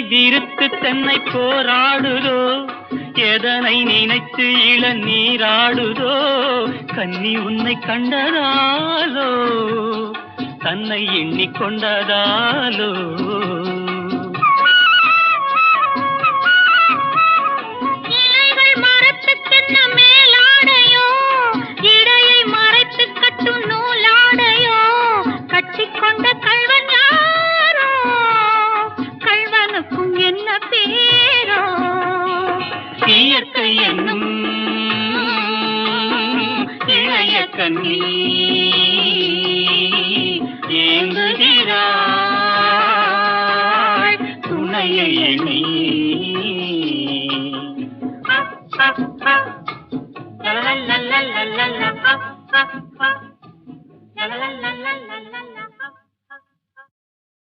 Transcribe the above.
விருத்து தென்னை போராடுதோ, எதனை நினைத்து இளநீராடுதோ, கன்னி உன்னை கண்டதாலோ, தன்னை எண்ணிக்கொண்டதாலோ. இயற்கை என்னும் இளைய கண்ணி ஏங்குகிறாள் துணையை எண்ணி.